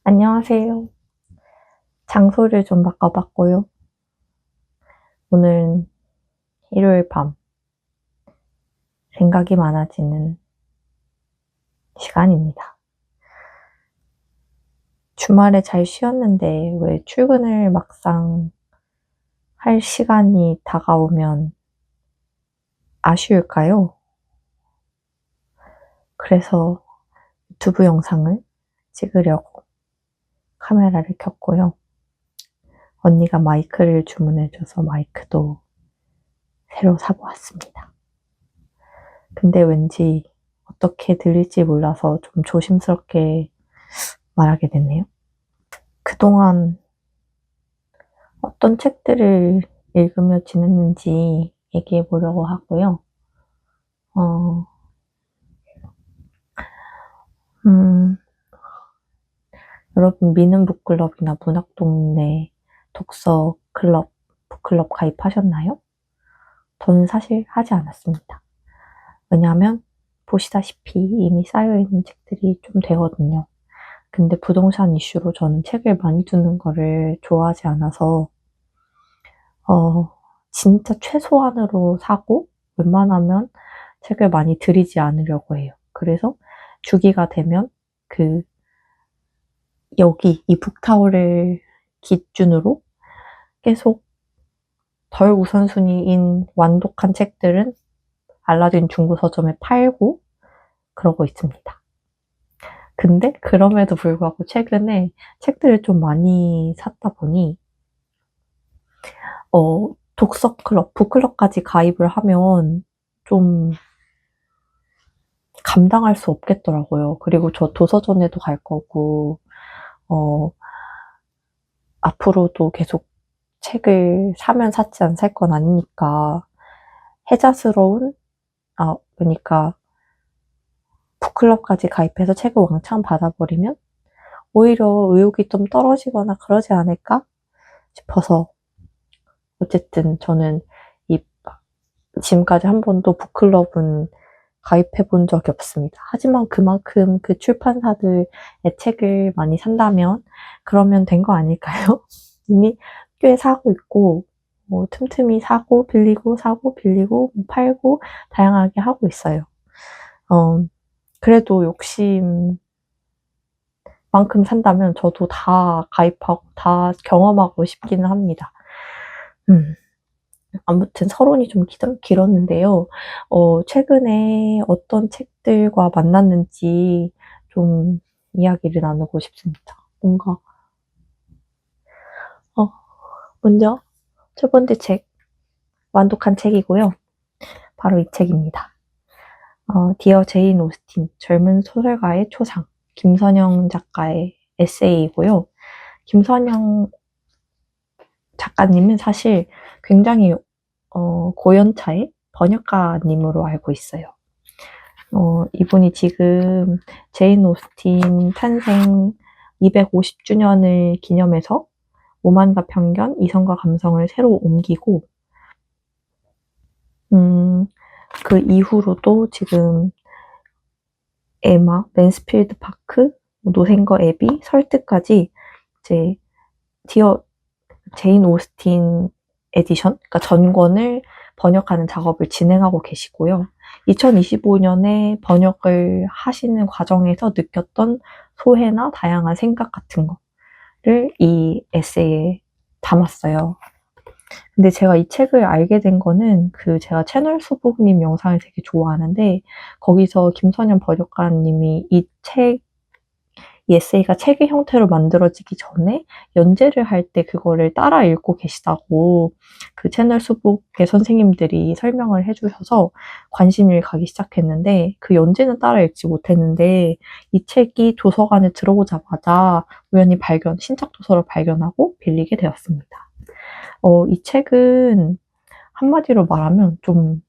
안녕하세요. 장소를 좀 바꿔봤고요. 오늘은 일요일 밤 생각이 많아지는 시간입니다. 주말에 잘 쉬었는데 왜 출근을 막상 할 시간이 다가오면 아쉬울까요? 그래서 유튜브 영상을 찍으려고 카메라를 켰고요. 언니가 마이크를 주문해줘서 마이크도 새로 사보았습니다. 근데 왠지 어떻게 들릴지 몰라서 좀 조심스럽게 말하게 됐네요. 그동안 어떤 책들을 읽으며 지냈는지 얘기해 보려고 하고요. 어, 음, 여러분 미는 북클럽이나 문학동네 독서 클럽, 북클럽 가입하셨나요? 저는 사실 하지 않았습니다. 왜냐하면 보시다시피 이미 쌓여있는 책들이 좀 되거든요. 근데 부동산 이슈로 저는 책을 많이 두는 거를 좋아하지 않아서 어, 진짜 최소한으로 사고 웬만하면 책을 많이 들이지 않으려고 해요. 그래서 주기가 되면 그 여기 이 북타워를 기준으로 계속 덜 우선순위인 완독한 책들은 알라딘 중고 서점에 팔고 그러고 있습니다. 근데 그럼에도 불구하고 최근에 책들을 좀 많이 샀다 보니 독서 클럽, 북클럽까지 가입을 하면 좀 감당할 수 없겠더라고요. 그리고 저 도서전에도 갈 거고, 어, 앞으로도 계속 책을 사면 샀지 안 살 건 아니니까, 해자스러운, 그러니까, 북클럽까지 가입해서 책을 왕창 받아버리면, 오히려 의욕이 좀 떨어지거나 그러지 않을까 싶어서, 어쨌든 저는 이, 지금까지 한 번도 북클럽은 가입해 본 적이 없습니다. 하지만 그만큼 그 출판사들의 책을 많이 산다면 그러면 된 거 아닐까요? 이미 꽤 사고 있고 뭐 틈틈이 사고 빌리고 사고 빌리고 팔고 다양하게 하고 있어요. 그래도 욕심만큼 산다면 저도 다 가입하고 다 경험하고 싶기는 합니다. 아무튼 서론이 좀 길었는데요. 최근에 어떤 책들과 만났는지 좀 이야기를 나누고 싶습니다. 뭔가, 어, 먼저 첫 번째 책, 완독한 책이고요. 바로 이 책입니다. 디어 제인 오스틴, 젊은 소설가의 초상, 김선영 작가의 에세이이고요. 김선영 작가님은 사실 굉장히 고연차의 번역가님으로 알고 있어요. 이분이 지금 제인 오스틴 탄생 250주년을 기념해서 오만과 편견, 이성과 감성을 새로 옮기고, 그 이후로도 지금 에마, 맨스필드 파크, 노생거 애비, 설득까지 이제 디어 제인 오스틴 에디션, 그러니까 전권을 번역하는 작업을 진행하고 계시고요. 2025년에 번역을 하시는 과정에서 느꼈던 소회나 다양한 생각 같은 거를 이 에세이에 담았어요. 근데 제가 이 책을 알게 된 거는 제가 채널 수북님 영상을 되게 좋아하는데 거기서 김선현 번역가님이 이 에세이가 책의 형태로 만들어지기 전에 연재를 할 때 그거를 따라 읽고 계시다고 그 채널 수북의 선생님들이 설명을 해주셔서 관심을 가기 시작했는데 그 연재는 따라 읽지 못했는데 이 책이 도서관에 들어오자마자 우연히 신작 도서를 발견하고 빌리게 되었습니다. 이 책은 한마디로 말하면 좀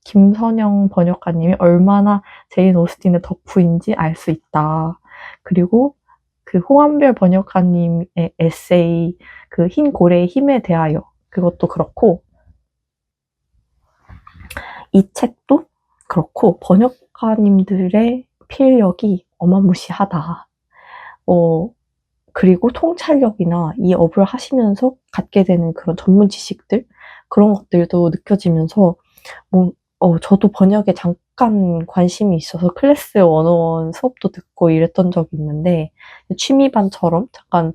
김선영 번역가님이 얼마나 제인 오스틴의 덕후인지 알 수 있다. 그리고 그 홍한별 번역가님의 에세이 그 흰 고래의 힘에 대하여 그것도 그렇고 이 책도 그렇고 번역가님들의 필력이 어마무시하다. 그리고 통찰력이나 이 업을 하시면서 갖게 되는 그런 전문 지식들, 그런 것들도 느껴지면서, 뭐, 저도 번역에 잠깐 관심이 있어서 클래스 101 수업도 듣고 이랬던 적이 있는데, 취미반처럼 잠깐,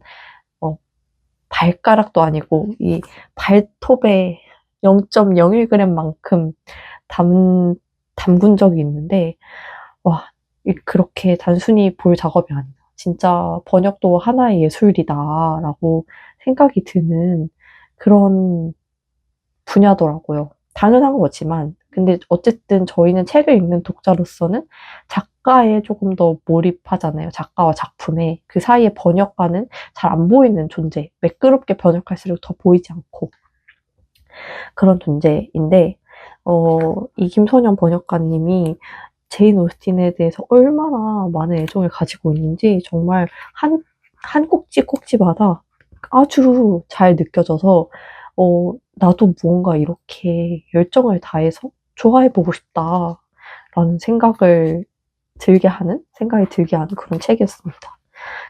발가락도 아니고, 이 발톱에 0.01g만큼 담근 적이 있는데, 와, 그렇게 단순히 볼 작업이 아니다. 진짜 번역도 하나의 예술이다라고 생각이 드는 그런 분야더라고요. 당연한 거지만, 근데 어쨌든 저희는 책을 읽는 독자로서는 작가에 조금 더 몰입하잖아요. 작가와 작품에. 그 사이에 번역가는 잘 안 보이는 존재. 매끄럽게 번역할수록 더 보이지 않고. 그런 존재인데, 이 김선영 번역가님이 제인 오스틴에 대해서 얼마나 많은 애정을 가지고 있는지 정말 한 꼭지꼭지마다 아주 잘 느껴져서, 나도 무언가 이렇게 열정을 다해서 좋아해보고 싶다라는 생각이 들게 하는 그런 책이었습니다.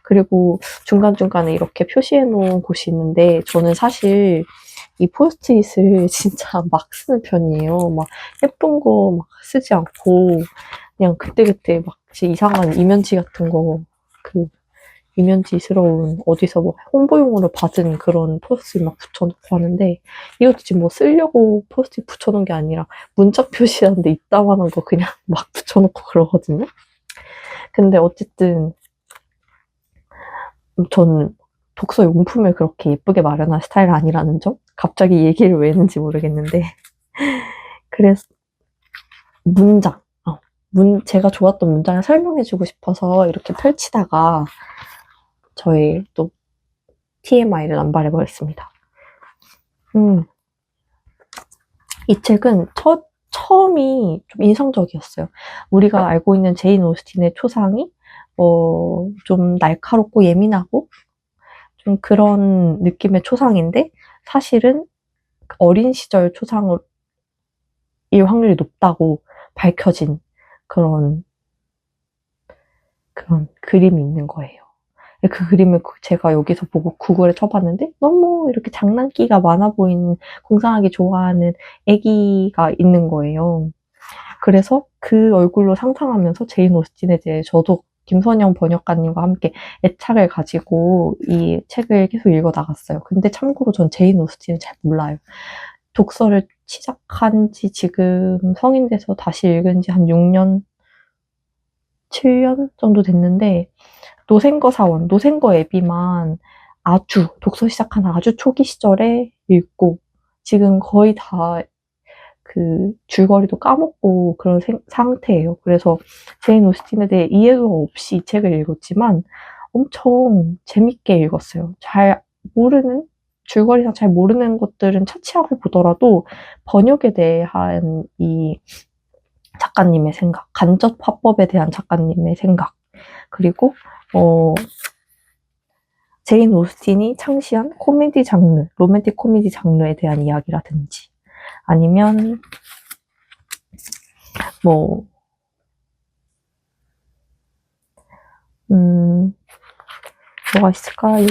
그리고 중간중간에 이렇게 표시해놓은 곳이 있는데, 저는 사실 이 포스트잇을 진짜 막 쓰는 편이에요. 막 예쁜 거 막 쓰지 않고, 그냥 그때그때 막 이상한 이면지 같은 거, 그 이면지스러운 어디서 뭐 홍보용으로 받은 그런 포스트잇 막 붙여놓고 하는데, 이것도 지금 뭐 쓰려고 포스트잇 붙여놓은 게 아니라 문자 표시하는데 이따만한 거 그냥 막 붙여놓고 그러거든요. 근데 어쨌든 저는 독서 용품을 그렇게 예쁘게 마련한 스타일 아니라는 점? 갑자기 얘기를 왜 했는지 모르겠는데. 그래서 문장. 제가 좋았던 문장을 설명해주고 싶어서 이렇게 펼치다가 저의 또 TMI를 남발해버렸습니다. 이 책은 처음이 좀 인상적이었어요. 우리가 알고 있는 제인 오스틴의 초상이 좀 날카롭고 예민하고 좀 그런 느낌의 초상인데, 사실은 어린 시절 초상일 확률이 높다고 밝혀진 그런 그림이 있는 거예요. 그 그림을 제가 여기서 보고 구글에 쳐봤는데, 너무 이렇게 장난기가 많아 보이는, 공상하기 좋아하는 아기가 있는 거예요. 그래서 그 얼굴로 상상하면서 제인 오스틴에 대해 저도 김선영 번역가님과 함께 애착을 가지고 이 책을 계속 읽어 나갔어요. 근데 참고로 전 제인 오스틴을 잘 몰라요. 독서를 시작한 지 지금 성인 돼서 다시 읽은 지 한 6년, 7년 정도 됐는데, 노생거 사원, 노생거 애비만 독서 시작한 아주 초기 시절에 읽고, 지금 거의 다 줄거리도 까먹고 그런 상태예요. 그래서 제인 오스틴에 대해 이해가 없이 이 책을 읽었지만 엄청 재밌게 읽었어요. 줄거리상 잘 모르는 것들은 차치하고 보더라도 번역에 대한 이 작가님의 생각, 간접 화법에 대한 작가님의 생각, 그리고 제인 오스틴이 창시한 코미디 장르, 로맨틱 코미디 장르에 대한 이야기라든지, 아니면 뭐가 있을까요?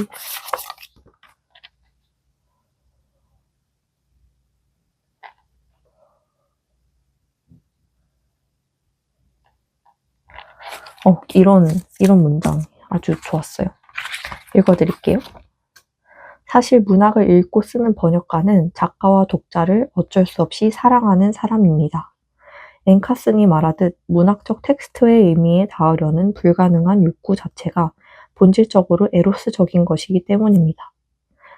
이런 문장 아주 좋았어요. 읽어드릴게요. 사실 문학을 읽고 쓰는 번역가는 작가와 독자를 어쩔 수 없이 사랑하는 사람입니다. 앵카슨이 말하듯 문학적 텍스트의 의미에 닿으려는 불가능한 욕구 자체가 본질적으로 에로스적인 것이기 때문입니다.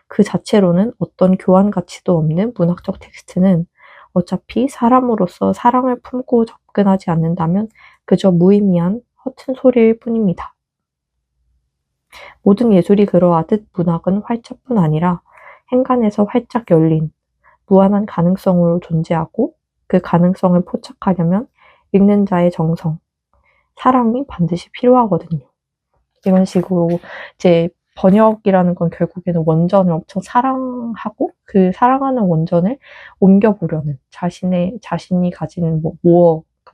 그 자체로는 어떤 교환 가치도 없는 문학적 텍스트는 어차피 사람으로서 사랑을 품고 접근하지 않는다면 그저 무의미한 허튼 소리일 뿐입니다. 모든 예술이 그러하듯 문학은 활자뿐 아니라 행간에서 활짝 열린 무한한 가능성으로 존재하고, 그 가능성을 포착하려면 읽는 자의 정성, 사랑이 반드시 필요하거든요. 이런 식으로 이제 번역이라는 건 결국에는 원전을 엄청 사랑하고, 그 사랑하는 원전을 옮겨보려는, 자신이 가진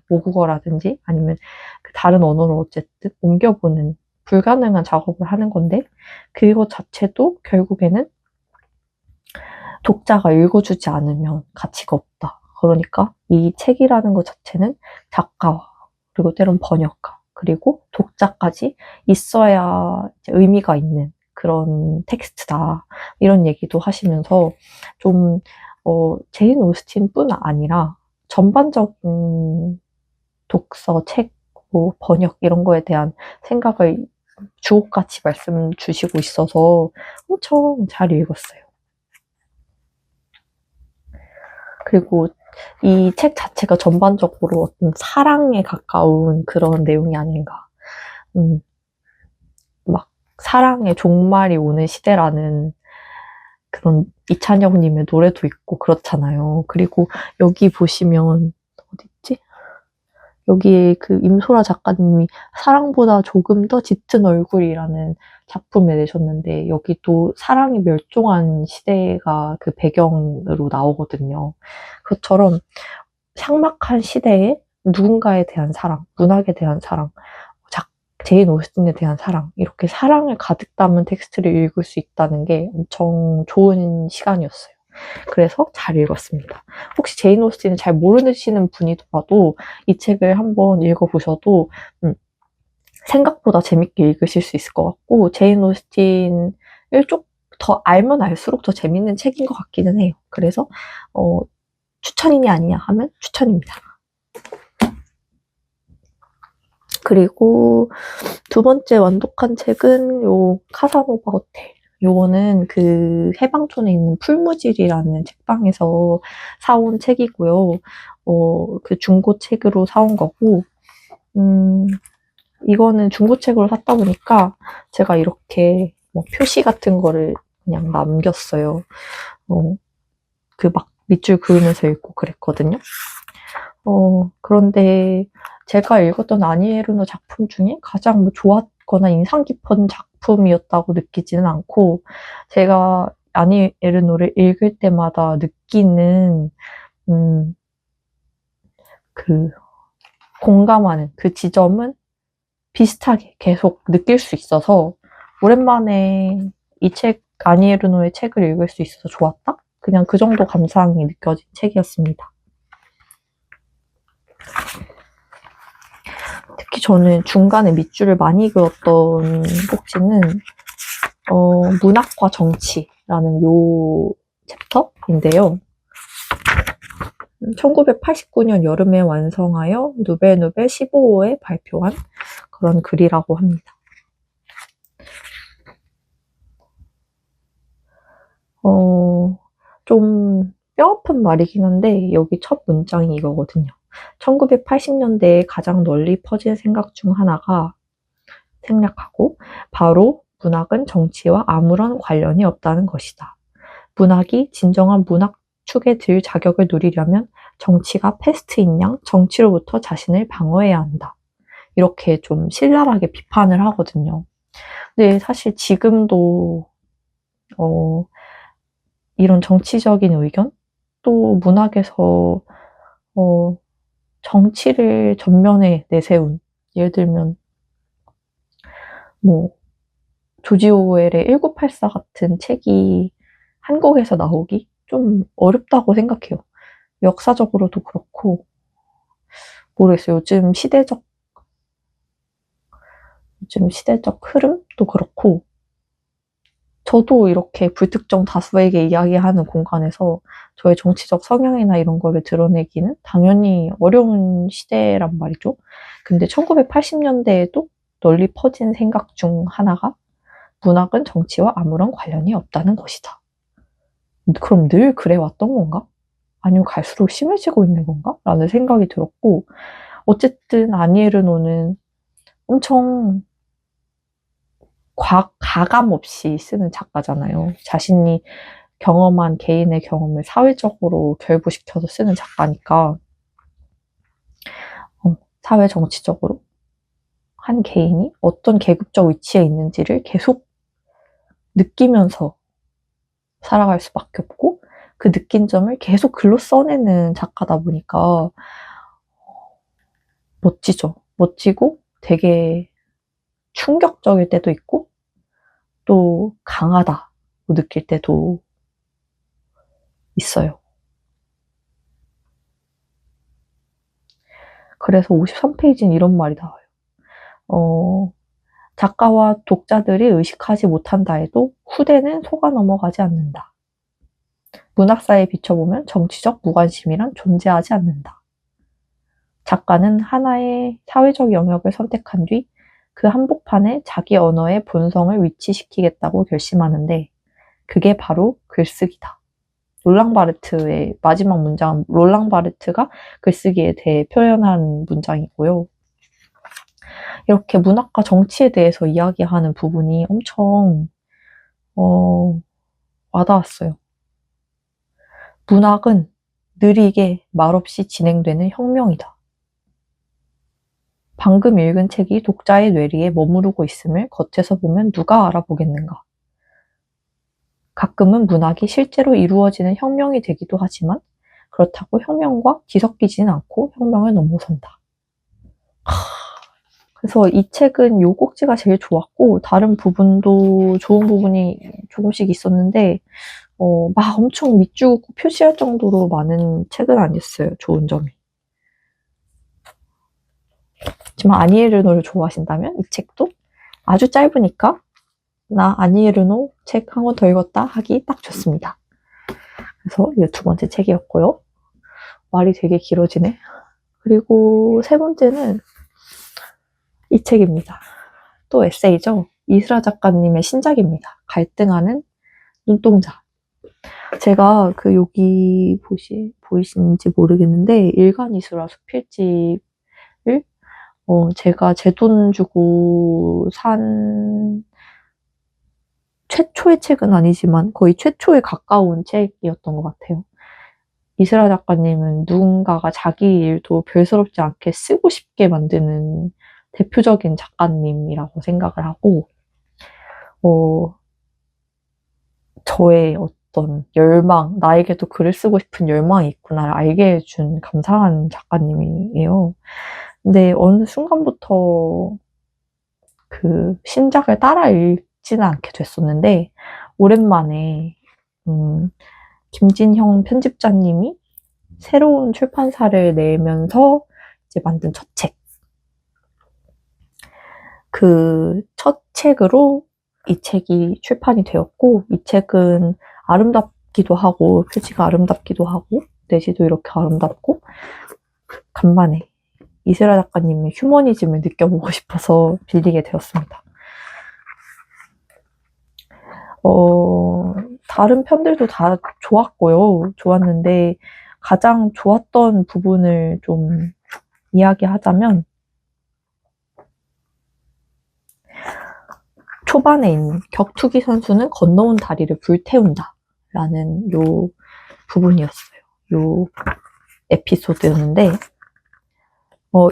모국어라든지 아니면 그 다른 언어로 어쨌든 옮겨보는 불가능한 작업을 하는 건데 그것 자체도 결국에는 독자가 읽어주지 않으면 가치가 없다. 그러니까 이 책이라는 것 자체는 작가와 그리고 때론 번역가 그리고 독자까지 있어야 의미가 있는 그런 텍스트다. 이런 얘기도 하시면서 좀 제인 오스틴뿐 아니라 전반적인 독서, 책, 뭐 번역 이런 거에 대한 생각을 주옥같이 말씀 주시고 있어서 엄청 잘 읽었어요. 그리고 이 책 자체가 전반적으로 어떤 사랑에 가까운 그런 내용이 아닌가. 막 사랑의 종말이 오는 시대라는 그런 이찬영님의 노래도 있고 그렇잖아요. 그리고 여기 보시면 어딨지? 여기에 그 임소라 작가님이 사랑보다 조금 더 짙은 얼굴이라는 작품을 내셨는데 여기도 사랑이 멸종한 시대가 그 배경으로 나오거든요. 그것처럼 삭막한 시대에 누군가에 대한 사랑, 문학에 대한 사랑, 제인 오스틴에 대한 사랑, 이렇게 사랑을 가득 담은 텍스트를 읽을 수 있다는 게 엄청 좋은 시간이었어요. 그래서 잘 읽었습니다. 혹시 제인 오스틴을 잘 모르시는 분이더라도 이 책을 한번 읽어보셔도 생각보다 재밌게 읽으실 수 있을 것 같고 제인 오스틴을 좀 더 알면 알수록 더 재밌는 책인 것 같기는 해요. 그래서 추천이냐 아니냐 하면 추천입니다. 그리고 두 번째 완독한 책은 요 카사노바 호텔. 요거는 그 해방촌에 있는 풀무질이라는 책방에서 사온 책이고요. 그 중고책으로 사온 거고, 이거는 중고책으로 샀다 보니까 제가 이렇게 뭐 표시 같은 거를 그냥 남겼어요. 그 막 밑줄 그으면서 읽고 그랬거든요. 그런데 제가 읽었던 아니에르노 작품 중에 가장 뭐 좋았거나 인상 깊은 작품이었다고 느끼지는 않고 제가 아니에르노를 읽을 때마다 느끼는 그 공감하는 그 지점은 비슷하게 계속 느낄 수 있어서 오랜만에 이 책, 아니에르노의 책을 읽을 수 있어서 좋았다? 그냥 그 정도 감상이 느껴진 책이었습니다. 특히 저는 중간에 밑줄을 많이 그었던 꼭지는 문학과 정치라는 요 챕터인데요. 1989년 여름에 완성하여 누베누베 15호에 발표한 그런 글이라고 합니다. 좀 뼈아픈 말이긴 한데 여기 첫 문장이 이거거든요. 1980년대에 가장 널리 퍼진 생각 중 하나가 생략하고 바로 문학은 정치와 아무런 관련이 없다는 것이다. 문학이 진정한 문학 축에 들 자격을 누리려면 정치가 패스트인 양 정치로부터 자신을 방어해야 한다. 이렇게 좀 신랄하게 비판을 하거든요. 근데 사실 지금도 이런 정치적인 의견 또 문학에서 정치를 전면에 내세운 예를 들면 뭐 조지 오웰의 1984 같은 책이 한국에서 나오기 좀 어렵다고 생각해요. 역사적으로도 그렇고 모르겠어요. 요즘 시대적 흐름도 그렇고 저도 이렇게 불특정 다수에게 이야기하는 공간에서 저의 정치적 성향이나 이런 거를 드러내기는 당연히 어려운 시대란 말이죠. 근데 1980년대에도 널리 퍼진 생각 중 하나가 문학은 정치와 아무런 관련이 없다는 것이다. 그럼 늘 그래왔던 건가? 아니면 갈수록 심해지고 있는 건가? 라는 생각이 들었고 어쨌든 아니에르노는 엄청 가감 없이 쓰는 작가잖아요. 자신이 경험한 개인의 경험을 사회적으로 결부시켜서 쓰는 작가니까 사회 정치적으로 한 개인이 어떤 계급적 위치에 있는지를 계속 느끼면서 살아갈 수밖에 없고 그 느낀 점을 계속 글로 써내는 작가다 보니까 멋지죠. 멋지고 되게 충격적일 때도 있고 또 강하다고 느낄 때도 있어요. 그래서 53페이지는 이런 말이 나와요. 작가와 독자들이 의식하지 못한다 해도 후대는 속아 넘어가지 않는다. 문학사에 비춰보면 정치적 무관심이란 존재하지 않는다. 작가는 하나의 사회적 영역을 선택한 뒤 그 한복판에 자기 언어의 본성을 위치시키겠다고 결심하는데 그게 바로 글쓰기다. 롤랑 바르트의 마지막 문장, 롤랑 바르트가 글쓰기에 대해 표현한 문장이고요. 이렇게 문학과 정치에 대해서 이야기하는 부분이 엄청 와닿았어요. 문학은 느리게 말없이 진행되는 혁명이다. 방금 읽은 책이 독자의 뇌리에 머무르고 있음을 겉에서 보면 누가 알아보겠는가. 가끔은 문학이 실제로 이루어지는 혁명이 되기도 하지만 그렇다고 혁명과 뒤섞이지는 않고 혁명을 넘어선다. 그래서 이 책은 요 꼭지가 제일 좋았고 다른 부분도 좋은 부분이 조금씩 있었는데 막 엄청 밑줄 긋고 표시할 정도로 많은 책은 아니었어요. 좋은 점이. 하지만 아니에 르노를 좋아하신다면 이 책도 아주 짧으니까 나 아니에 르노 책 한 권 더 읽었다 하기 딱 좋습니다. 그래서 이게 두 번째 책이었고요. 말이 되게 길어지네. 그리고 세 번째는 이 책입니다. 또 에세이죠. 이스라 작가님의 신작입니다. 갈등하는 눈동자. 제가 그 여기 보이시는지 모르겠는데 일간 이스라 수필집을 제가 제 돈 주고 산 최초의 책은 아니지만 거의 최초에 가까운 책이었던 것 같아요. 이스라 작가님은 누군가가 자기 일도 별스럽지 않게 쓰고 싶게 만드는 대표적인 작가님이라고 생각을 하고 저의 어떤 열망, 나에게도 글을 쓰고 싶은 열망이 있구나를 알게 해준 감사한 작가님이에요. 근데 어느 순간부터 그 신작을 따라 읽지는 않게 됐었는데 오랜만에 김진형 편집자님이 새로운 출판사를 내면서 이제 만든 첫 책. 그 첫 책으로 이 책이 출판이 되었고 이 책은 아름답기도 하고 표지가 아름답기도 하고 내지도 이렇게 아름답고 간만에 이스라 작가님의 휴머니즘을 느껴보고 싶어서 빌리게 되었습니다. 다른 편들도 다 좋았고요. 좋았는데 가장 좋았던 부분을 좀 이야기하자면 초반에 있는 격투기 선수는 건너온 다리를 불태운다 라는 요 부분이었어요. 요 에피소드였는데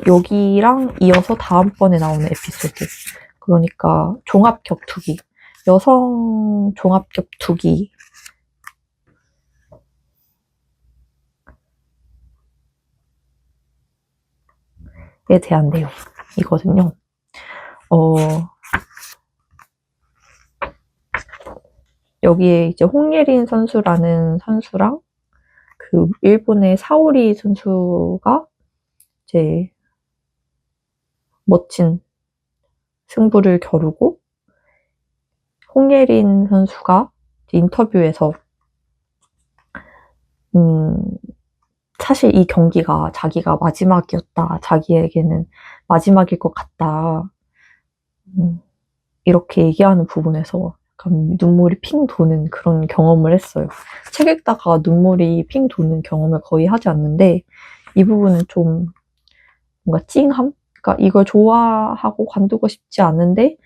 여기랑 이어서 다음번에 나오는 에피소드 그러니까 종합 격투기 여성 종합 격투기에 대한 내용이거든요. 여기에 이제 홍예린 선수라는 선수랑 그 일본의 사오리 선수가 이제 멋진 승부를 겨루고 홍예린 선수가 인터뷰에서 사실 이 경기가 자기가 마지막이었다. 자기에게는 마지막일 것 같다. 이렇게 얘기하는 부분에서 약간 눈물이 핑 도는 그런 경험을 했어요. 책 읽다가 눈물이 핑 도는 경험을 거의 하지 않는데 이 부분은 좀 뭔가 찡함? 그러니까 이걸 좋아하고 관두고 싶지 않은데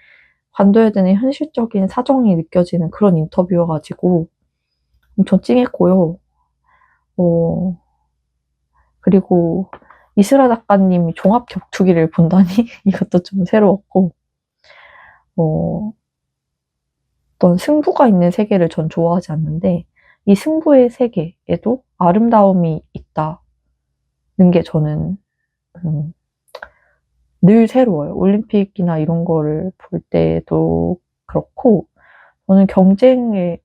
관둬야 되는 현실적인 사정이 느껴지는 그런 인터뷰여가지고 엄청 찡했고요. 그리고 이스라 작가님이 종합 격투기를 본다니 이것도 좀 새로웠고 어떤 승부가 있는 세계를 전 좋아하지 않는데 이 승부의 세계에도 아름다움이 있다는 게 저는 늘 새로워요. 올림픽이나 이런 거를 볼 때도 그렇고, 저는 경쟁을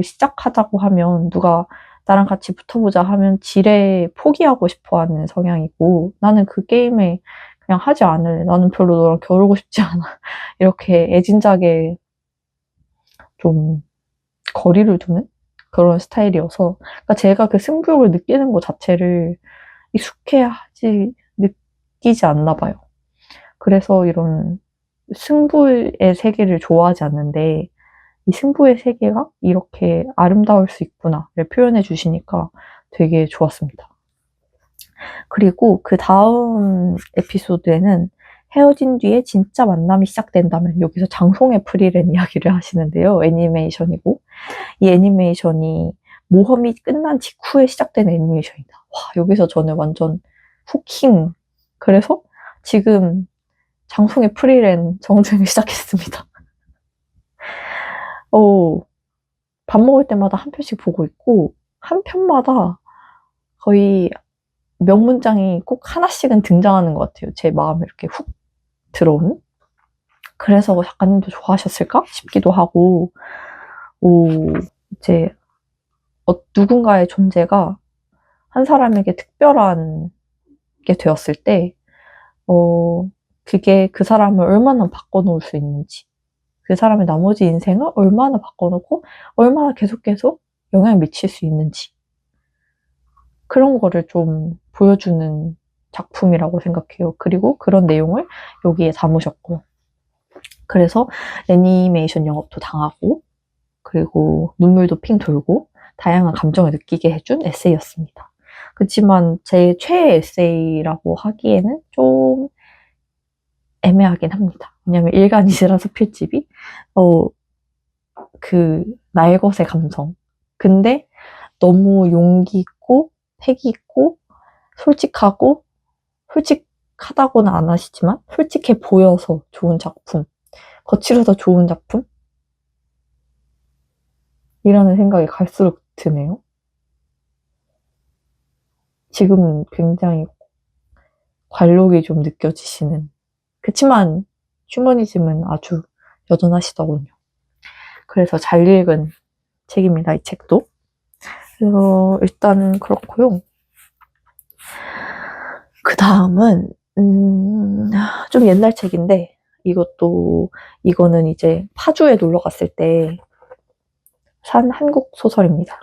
시작하자고 하면 누가 나랑 같이 붙어보자 하면 지레 포기하고 싶어 하는 성향이고, 나는 그 게임에 그냥 하지 않을래. 나는 별로 너랑 겨루고 싶지 않아. 이렇게 애진작에 좀 거리를 두는 그런 스타일이어서, 그러니까 제가 그 승부욕을 느끼는 것 자체를 익숙해하지, 느끼지 않나 봐요. 그래서 이런 승부의 세계를 좋아하지 않는데, 이 승부의 세계가 이렇게 아름다울 수 있구나를 표현해 주시니까 되게 좋았습니다. 그리고 그 다음 에피소드에는 헤어진 뒤에 진짜 만남이 시작된다면, 여기서 장송의 프리랜 이야기를 하시는데요. 애니메이션이고, 이 애니메이션이 모험이 끝난 직후에 시작된 애니메이션이다. 와, 여기서 저는 완전 후킹. 그래서 지금 장송의 프리랜 정주행을 시작했습니다. 밥 먹을 때마다 한 편씩 보고 있고, 한 편마다 거의 명문장이 꼭 하나씩은 등장하는 것 같아요. 제 마음에 이렇게 훅 들어오는? 그래서 작가님도 좋아하셨을까 싶기도 하고, 이제, 누군가의 존재가 한 사람에게 특별한 게 되었을 때, 그게 그 사람을 얼마나 바꿔놓을 수 있는지, 그 사람의 나머지 인생을 얼마나 바꿔놓고, 얼마나 계속 영향을 미칠 수 있는지, 그런 거를 좀 보여주는 작품이라고 생각해요. 그리고 그런 내용을 여기에 담으셨고요. 그래서 애니메이션 영업도 당하고, 그리고 눈물도 핑 돌고, 다양한 감정을 느끼게 해준 에세이였습니다. 그렇지만 제 최애 에세이라고 하기에는 좀 애매하긴 합니다. 왜냐면 일간이지라서 필집이 날 것의 감성. 근데 너무 용기 있고 패기 있고 솔직하다고는 안 하시지만 솔직해 보여서 좋은 작품, 거칠어서 좋은 작품? 이라는 생각이 갈수록 드네요. 지금은 굉장히 관록이 좀 느껴지시는. 그치만 휴머니즘은 아주 여전하시더군요. 그래서 잘 읽은 책입니다, 이 책도. 그래서 일단은 그렇고요. 그 다음은 좀 옛날 책인데, 이거는 이제 파주에 놀러 갔을 때 산 한국 소설입니다.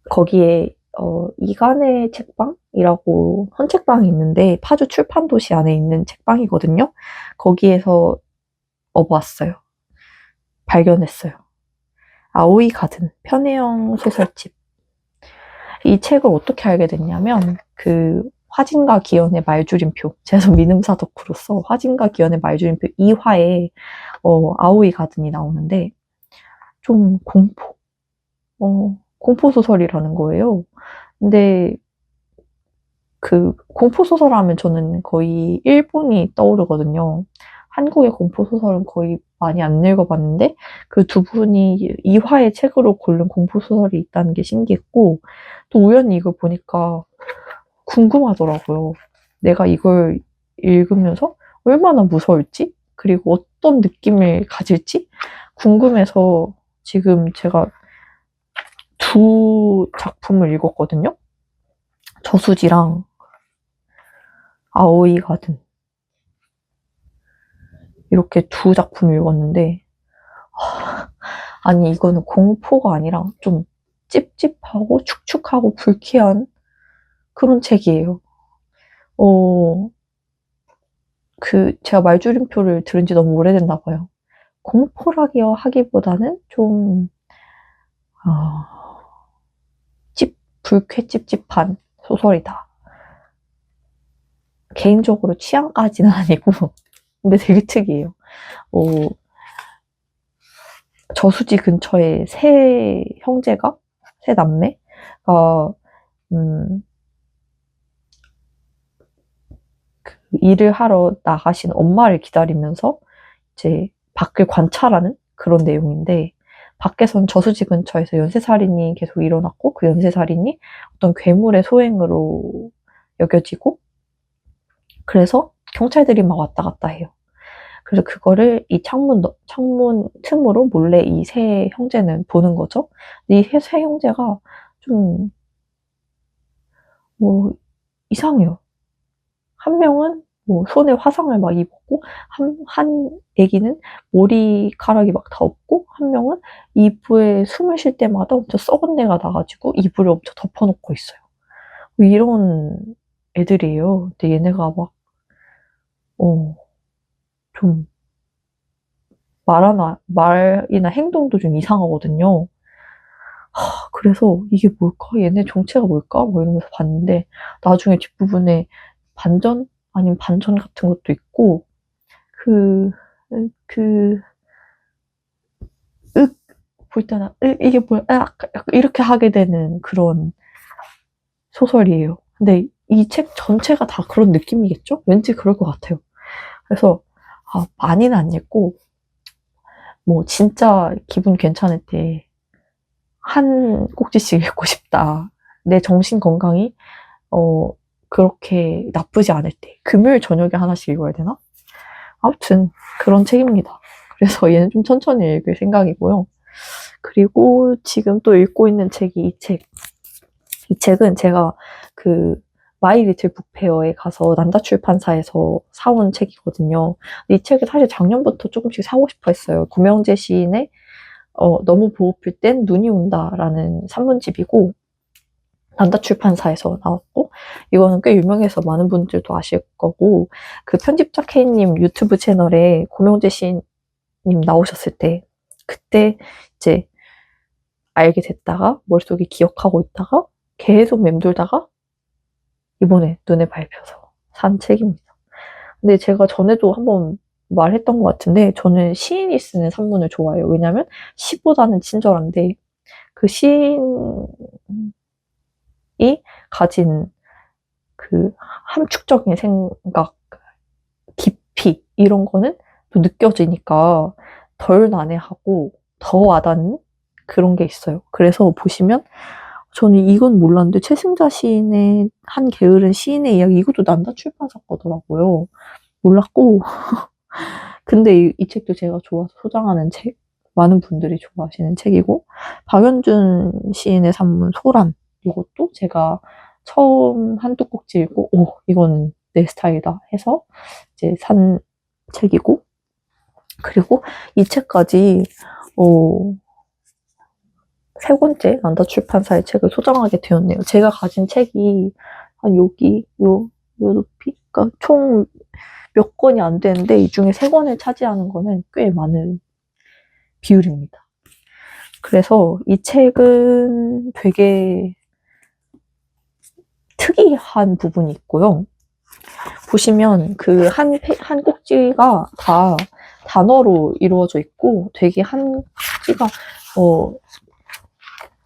거기에 이간의 책방이라고 헌책방이 있는데, 파주 출판도시 안에 있는 책방이거든요. 거기에서 얻어왔어요. 발견했어요. 아오이 가든 편혜영 소설집. 이 책을 어떻게 알게 됐냐면, 화진과 기현의 말줄임표, 제가 민음사 덕후로서 화진과 기현의 말줄임표 2화에 아오이 가든이 나오는데, 좀 공포소설이라는 거예요. 근데 공포소설 하면 저는 거의 일본이 떠오르거든요. 한국의 공포소설은 거의 많이 안 읽어봤는데, 그 두 분이 2화의 책으로 고른 공포소설이 있다는 게 신기했고, 또 우연히 이걸 보니까 궁금하더라고요. 내가 이걸 읽으면서 얼마나 무서울지, 그리고 어떤 느낌을 가질지 궁금해서 지금 제가 두 작품을 읽었거든요. 저수지랑 아오이 가든. 이렇게 두 작품을 읽었는데, 아니, 이거는 공포가 아니라 좀 찝찝하고 축축하고 불쾌한 그런 책이에요. 제가 말줄임표를 들은 지 너무 오래됐나 봐요. 공포라기어 하기보다는 좀, 불쾌 찝찝한 소설이다. 개인적으로 취향까지는 아니고, 근데 되게 특이해요. 저수지 근처에 세 남매가, 일을 하러 나가신 엄마를 기다리면서 이제 밖을 관찰하는 그런 내용인데, 밖에선 저수지 근처에서 연쇄살인이 계속 일어났고, 그 연쇄살인이 어떤 괴물의 소행으로 여겨지고, 그래서 경찰들이 막 왔다 갔다 해요. 그래서 그거를 이 창문 틈으로 몰래 이 세 형제는 보는 거죠. 이 세 형제가 좀, 뭐, 이상해요. 한 명은 뭐 손에 화상을 막 입었고, 한 애기는 머리카락이 막 다 없고, 한 명은 이불에 숨을 쉴 때마다 엄청 썩은 내가 나가지고 이불을 엄청 덮어놓고 있어요. 뭐 이런 애들이에요. 근데 얘네가 막, 좀, 말이나 행동도 좀 이상하거든요. 그래서 이게 뭘까? 얘네 정체가 뭘까? 뭐 이러면서 봤는데, 나중에 뒷부분에 반전? 아니면 반전 같은 것도 있고, 그, 그, 볼 때는, 이게 뭐야? 약간 이렇게 하게 되는 그런 소설이에요. 근데 이 책 전체가 다 그런 느낌이겠죠? 왠지 그럴 것 같아요. 그래서, 많이는 안 읽고, 뭐, 진짜 기분 괜찮을 때, 한 꼭지씩 읽고 싶다. 내 정신 건강이, 어, 그렇게 나쁘지 않을 때. 금요일 저녁에 하나씩 읽어야 되나? 아무튼, 그런 책입니다. 그래서 얘는 좀 천천히 읽을 생각이고요. 그리고 지금 또 읽고 있는 책이 이 책. 이 책은 제가 그 마이 리틀 북페어에 가서 난다 출판사에서 사온 책이거든요. 이 책을 사실 작년부터 조금씩 사고 싶어 했어요. 고명재 시인의 너무 보고플 땐 눈이 온다라는 산문집이고 난다 출판사에서 나왔고 이거는 꽤 유명해서 많은 분들도 아실 거고 그 편집자 K님 유튜브 채널에 고명재 시인님 나오셨을 때 그때 이제 알게 됐다가 머릿속에 기억하고 있다가 계속 맴돌다가 이번에 눈에 밟혀서 산 책입니다. 근데 제가 전에도 한번 말했던 것 같은데 저는 시인이 쓰는 산문을 좋아해요. 왜냐면 시보다는 친절한데 그 시인이 가진 그 함축적인 생각, 깊이 이런 거는 또 느껴지니까 덜 난해하고 더 와닿는 그런 게 있어요. 그래서 보시면 저는 이건 몰랐는데 최승자 시인의 한 게으른 시인의 이야기 이것도 난다 출판사 거더라고요. 몰랐고 근데 이 책도 제가 좋아서 소장하는 책 많은 분들이 좋아하시는 책이고 박연준 시인의 산문 소란 이것도 제가 처음 한두 꼭지 읽고 오 이거는 내 스타일이다 해서 이제 산 책이고 그리고 이 책까지 세 번째 난다 출판사의 책을 소장하게 되었네요. 제가 가진 책이 한 여기 요 높이 그러니까 총 몇 권이 안 되는데 이 중에 세 권을 차지하는 거는 꽤 많은 비율입니다. 그래서 이 책은 되게 특이한 부분이 있고요. 보시면 그 한 꼭지가 다 단어로 이루어져 있고 되게 한 꼭지가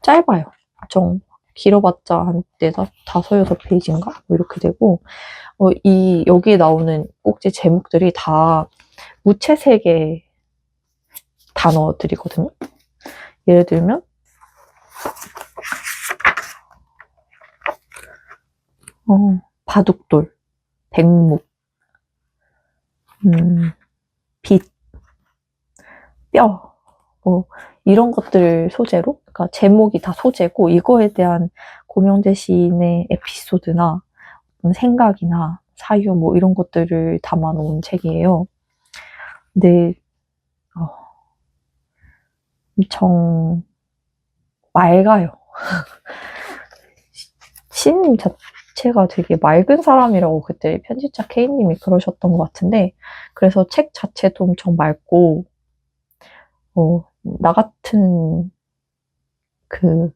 짧아요. 좀 길어봤자 한 다섯 여섯 페이지인가 뭐 이렇게 되고 여기에 나오는 꼭지 제목들이 다 무채색의 단어들이거든요. 예를 들면 바둑돌, 백묵, 빛, 뼈, 이런 것들 소재로, 그러니까 제목이 다 소재고 이거에 대한 고명재 시인의 에피소드나 생각이나 사유 뭐 이런 것들을 담아놓은 책이에요. 근데 엄청 맑아요. 시인님 자체가 되게 맑은 사람이라고 그때 편집자 K님이 그러셨던 것 같은데 그래서 책 자체도 엄청 맑고 나 같은 그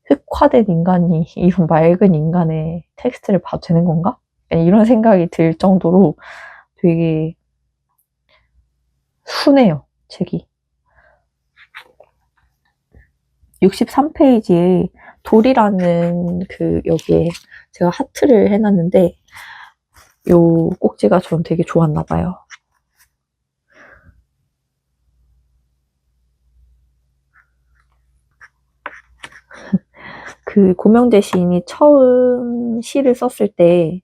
흑화된 인간이 이런 맑은 인간의 텍스트를 봐도 되는 건가? 이런 생각이 들 정도로 되게 순해요, 책이. 63페이지에 돌이라는 여기에 제가 하트를 해놨는데 요 꼭지가 저는 되게 좋았나 봐요. 그 고명재 시인이 처음 시를 썼을 때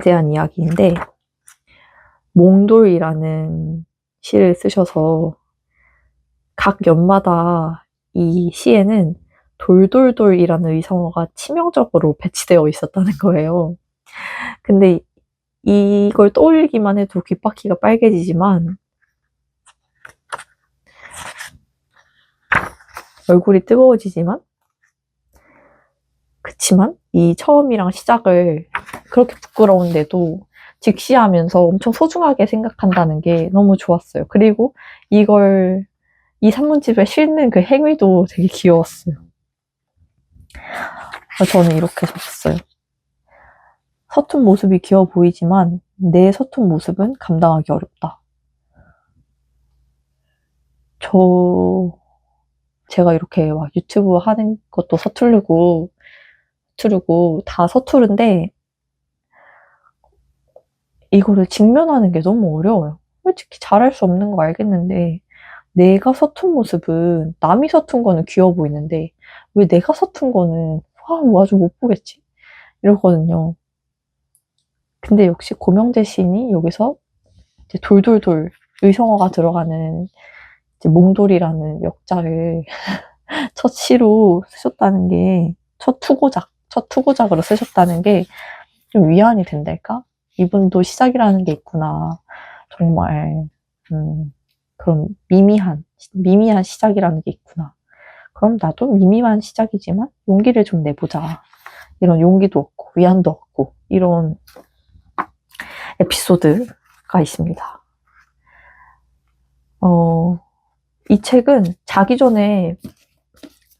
대한 이야기인데, 몽돌이라는 시를 쓰셔서 각 연마다 이 시에는 돌돌돌이라는 의성어가 치명적으로 배치되어 있었다는 거예요. 근데 이걸 떠올리기만 해도 귓바퀴가 빨개지지만 얼굴이 뜨거워지지만 그치만 이 처음이랑 시작을 그렇게 부끄러운데도 직시하면서 엄청 소중하게 생각한다는 게 너무 좋았어요. 그리고 이걸 이 산문집에 싣는 그 행위도 되게 귀여웠어요. 저는 이렇게 적었어요. 서툰 모습이 귀여워 보이지만 내 서툰 모습은 감당하기 어렵다. 제가 이렇게 막 유튜브 하는 것도 서투르고 다 서투른데 이거를 직면하는 게 너무 어려워요. 솔직히 잘할 수 없는 거 알겠는데 내가 서툰 모습은 남이 서툰 거는 귀여워 보이는데 왜 내가 서툰 거는 아주 못 보겠지? 이러거든요. 근데 역시 고명재 시인이 여기서 이제 돌돌돌 의성어가 들어가는 이제 몽돌이라는 역작을 첫 시로 쓰셨다는 게 첫 투고작으로 쓰셨다는 게 좀 위안이 된달까? 이분도 시작이라는 게 있구나. 정말 그런 미미한 시작이라는 게 있구나. 그럼 나도 미미한 시작이지만 용기를 좀 내보자. 이런 용기도 얻고 위안도 얻고 이런 에피소드가 있습니다. 이 책은 자기 전에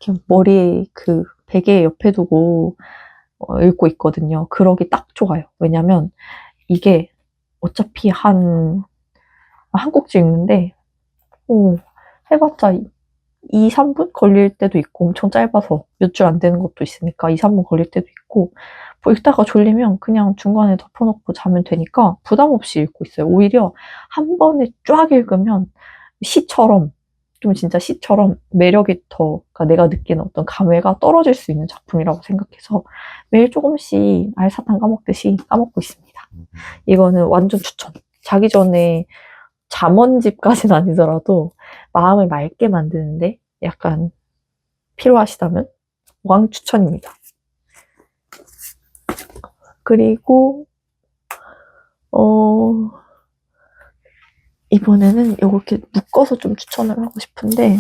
이렇게 머리에 그 베개 옆에 두고 읽고 있거든요. 그러기 딱 좋아요. 왜냐면 이게 어차피 한 꼭지 읽는데 해봤자 2, 3분 걸릴 때도 있고 엄청 짧아서 몇 줄 안 되는 것도 있으니까 2, 3분 걸릴 때도 있고 뭐 읽다가 졸리면 그냥 중간에 덮어놓고 자면 되니까 부담 없이 읽고 있어요. 오히려 한 번에 쫙 읽으면 시처럼 좀 진짜 시처럼 매력이 더 그러니까 내가 느끼는 어떤 감회가 떨어질 수 있는 작품이라고 생각해서 매일 조금씩 알사탕 까먹듯이 까먹고 있습니다. 이거는 완전 추천. 자기 전에 잠원집까지는 아니더라도 마음을 맑게 만드는데 약간 필요하시다면 왕추천입니다. 그리고 이번에는 이렇게 묶어서 좀 추천을 하고 싶은데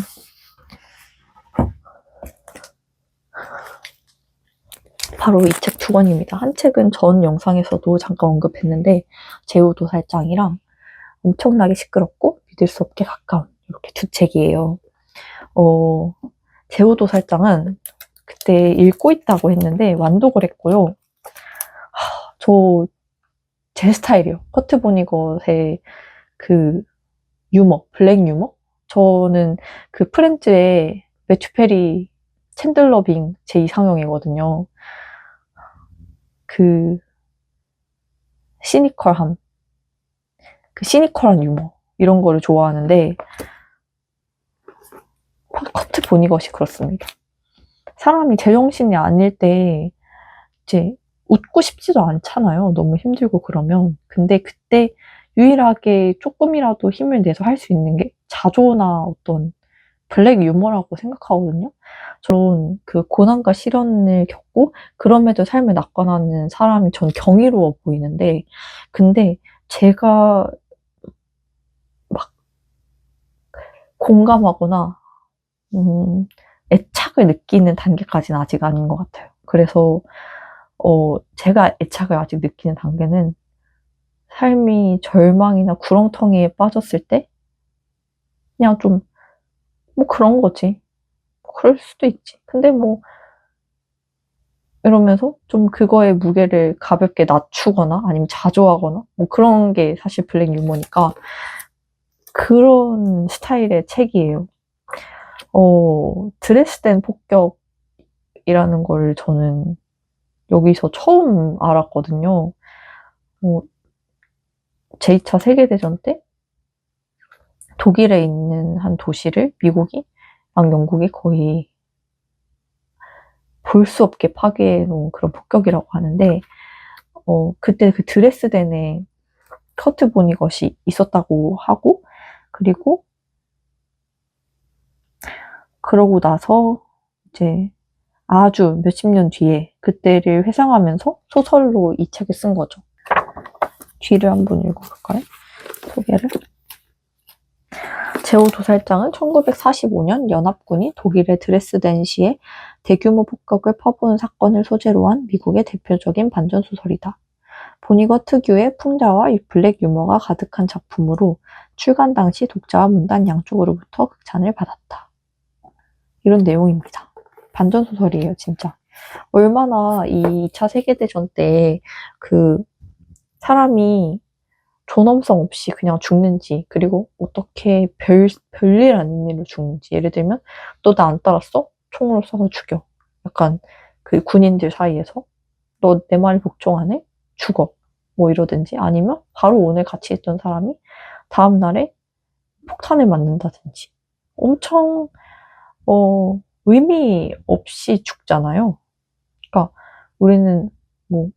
바로 이 책 두 권입니다. 한 책은 전 영상에서도 잠깐 언급했는데 제우도살장이랑 엄청나게 시끄럽고 믿을 수 없게 가까운 이렇게 두 책이에요. 제우도살장은 그때 읽고 있다고 했는데 완독을 했고요. 제 스타일이에요. 커트 보니것의 그 유머, 블랙 유머? 저는 그 프렌즈의 매튜 페리 챈들러 빙 제 이상형이거든요. 그 시니컬함, 그 시니컬한 유머 이런 거를 좋아하는데 커트 보니것이 그렇습니다. 사람이 제정신이 아닐 때 이제 웃고 싶지도 않잖아요. 너무 힘들고 그러면. 근데 그때 유일하게 조금이라도 힘을 내서 할 수 있는 게 자조나 어떤 블랙 유머라고 생각하거든요. 저는 그 고난과 시련을 겪고 그럼에도 삶을 낙관하는 사람이 전 경이로워 보이는데 근데 제가 막 공감하거나 애착을 느끼는 단계까지는 아직 아닌 것 같아요. 그래서 제가 애착을 아직 느끼는 단계는 삶이 절망이나 구렁텅이에 빠졌을 때 그냥 좀 뭐 그런 거지. 그럴 수도 있지. 근데 뭐 이러면서 좀 그거의 무게를 가볍게 낮추거나 아니면 자조하거나 뭐 그런 게 사실 블랙 유머니까 그런 스타일의 책이에요. 드레스덴 폭격이라는 걸 저는 여기서 처음 알았거든요. 제2차 세계대전 때 독일에 있는 한 도시를 영국이 거의 볼 수 없게 파괴해 놓은 그런 폭격이라고 하는데 그때 그 드레스덴에 커트 보니것이 있었다고 하고, 그리고 그러고 나서 이제 아주 몇십 년 뒤에 그때를 회상하면서 소설로 이 책을 쓴 거죠. 뒤를 한번 읽어볼까요? 소개를. 제오도살장은 1945년 연합군이 독일의 드레스덴시에 대규모 폭격을 퍼부은 사건을 소재로 한 미국의 대표적인 반전소설이다. 보니거 특유의 풍자와 블랙 유머가 가득한 작품으로 출간 당시 독자와 문단 양쪽으로부터 극찬을 받았다. 이런 내용입니다. 반전소설이에요, 진짜. 얼마나 이 2차 세계대전 때 그 사람이 존엄성 없이 그냥 죽는지, 그리고 어떻게 별일 아닌 일로 죽는지. 예를 들면, 너 나 안 따랐어? 총으로 쏴서 죽여. 약간 그 군인들 사이에서. 너 내 말 복종 안 해? 죽어. 뭐 이러든지. 아니면 바로 오늘 같이 있던 사람이 다음날에 폭탄을 맞는다든지. 엄청, 의미 없이 죽잖아요. 그러니까 우리는 뭐,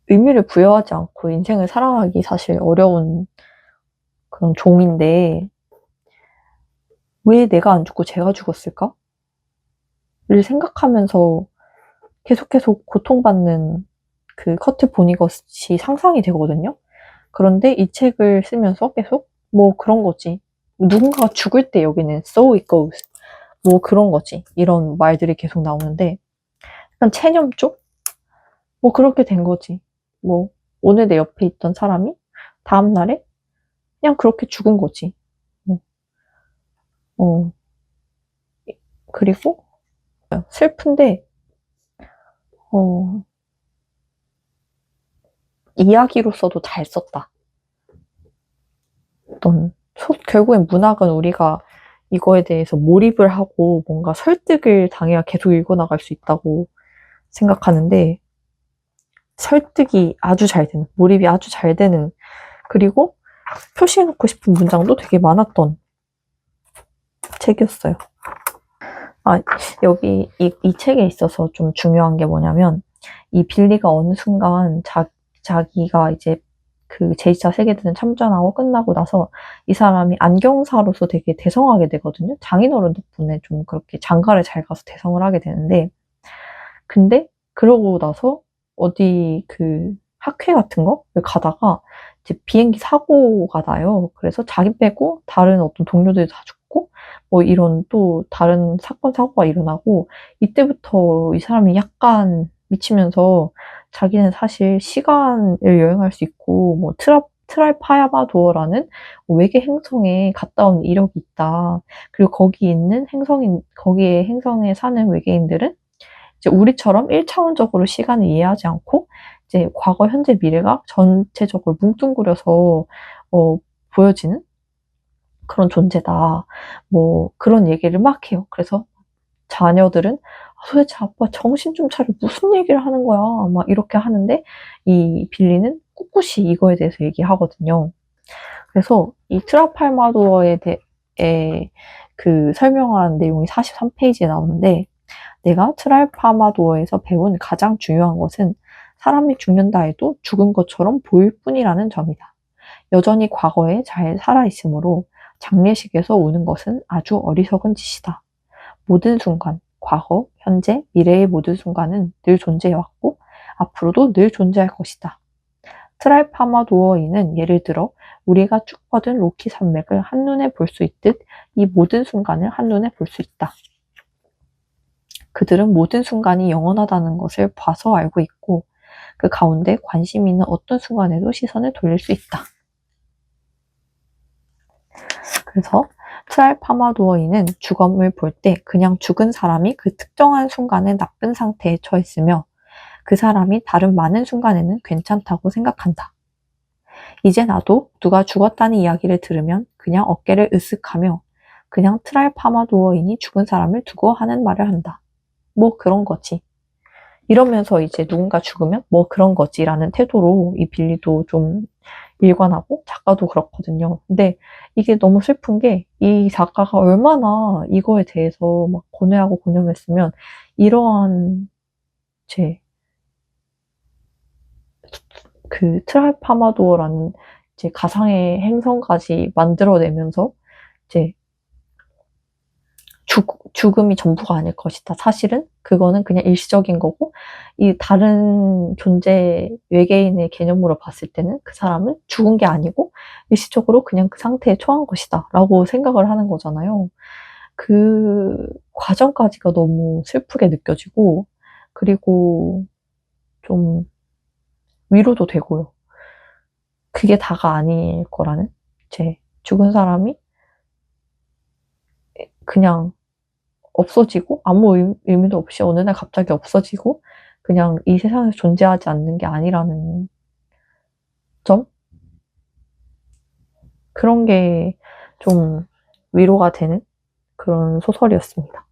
의미를 부여하지 않고 인생을 살아가기 사실 어려운 그런 종인데, 왜 내가 안 죽고 쟤가 죽었을까? 를 생각하면서 계속 고통받는 그 커트 보니것이 상상이 되거든요. 그런데 이 책을 쓰면서 계속 뭐 그런 거지. 누군가가 죽을 때 여기는 so it goes. 뭐 그런 거지. 이런 말들이 계속 나오는데, 약간 체념 쪽? 뭐 그렇게 된 거지. 뭐 오늘 내 옆에 있던 사람이 다음날에 그냥 그렇게 죽은 거지. 어, 그리고 슬픈데, 이야기로서도 잘 썼다. 결국엔 문학은 우리가 이거에 대해서 몰입을 하고 뭔가 설득을 당해야 계속 읽어나갈 수 있다고 생각하는데, 설득이 아주 잘 되는, 몰입이 아주 잘 되는, 그리고 표시해놓고 싶은 문장도 되게 많았던 책이었어요. 여기 이 책에 있어서 좀 중요한 게 뭐냐면, 이 빌리가 어느 순간 자기가 이제 그 제2차 세계대전 참전하고 끝나고 나서 이 사람이 안경사로서 되게 대성하게 되거든요. 장인어른 덕분에 좀 그렇게 장가를 잘 가서 대성을 하게 되는데, 근데 그러고 나서 어디 그 학회 같은 거를 가다가 이제 비행기 사고가 나요. 그래서 자기 빼고 다른 어떤 동료들이 다 죽고 뭐 이런 또 다른 사고가 일어나고, 이때부터 이 사람이 약간 미치면서 자기는 사실 시간을 여행할 수 있고 뭐 트랄파야마도어라는 외계 행성에 갔다 온 이력이 있다. 그리고 거기에 행성에 사는 외계인들은 이제 우리처럼 1차원적으로 시간을 이해하지 않고 이제 과거, 현재, 미래가 전체적으로 뭉뚱그려서 보여지는 그런 존재다. 뭐 그런 얘기를 막 해요. 그래서 자녀들은 도대체 아빠 정신 좀 차려, 무슨 얘기를 하는 거야, 막 이렇게 하는데, 이 빌리는 꿋꿋이 이거에 대해서 얘기하거든요. 그래서 이 트라팔마도어에 대해 그 설명한 내용이 43페이지에 나오는데, 내가 트랄파마도어에서 배운 가장 중요한 것은 사람이 죽는다 해도 죽은 것처럼 보일 뿐이라는 점이다. 여전히 과거에 잘 살아있으므로 장례식에서 우는 것은 아주 어리석은 짓이다. 모든 순간, 과거, 현재, 미래의 모든 순간은 늘 존재해왔고 앞으로도 늘 존재할 것이다. 트랄파마도어인은 예를 들어 우리가 쭉 뻗은 로키 산맥을 한눈에 볼 수 있듯 이 모든 순간을 한눈에 볼 수 있다. 그들은 모든 순간이 영원하다는 것을 봐서 알고 있고 그 가운데 관심 있는 어떤 순간에도 시선을 돌릴 수 있다. 그래서 트랄파마도어인은 죽음을 볼 때 그냥 죽은 사람이 그 특정한 순간에 나쁜 상태에 처했으며 그 사람이 다른 많은 순간에는 괜찮다고 생각한다. 이제 나도 누가 죽었다는 이야기를 들으면 그냥 어깨를 으쓱하며 그냥 트랄파마도어인이 죽은 사람을 두고 하는 말을 한다. 뭐 그런 거지. 이러면서 이제 누군가 죽으면 뭐 그런 거지라는 태도로 이 빌리도 좀 일관하고 작가도 그렇거든요. 근데 이게 너무 슬픈 게 이 작가가 얼마나 이거에 대해서 막 고뇌하고 고념했으면 이러한 제 그 트랄파마도어라는 이제 가상의 행성까지 만들어내면서 이제 죽음이 전부가 아닐 것이다. 사실은 그거는 그냥 일시적인 거고 이 다른 존재 외계인의 개념으로 봤을 때는 그 사람은 죽은 게 아니고 일시적으로 그냥 그 상태에 처한 것이다 라고 생각을 하는 거잖아요. 그 과정까지가 너무 슬프게 느껴지고 그리고 좀 위로도 되고요. 그게 다가 아닐 거라는 제 죽은 사람이 그냥 없어지고 아무 의미도 없이 어느 날 갑자기 없어지고 그냥 이 세상에서 존재하지 않는 게 아니라는 점? 그런 게 좀 위로가 되는 그런 소설이었습니다.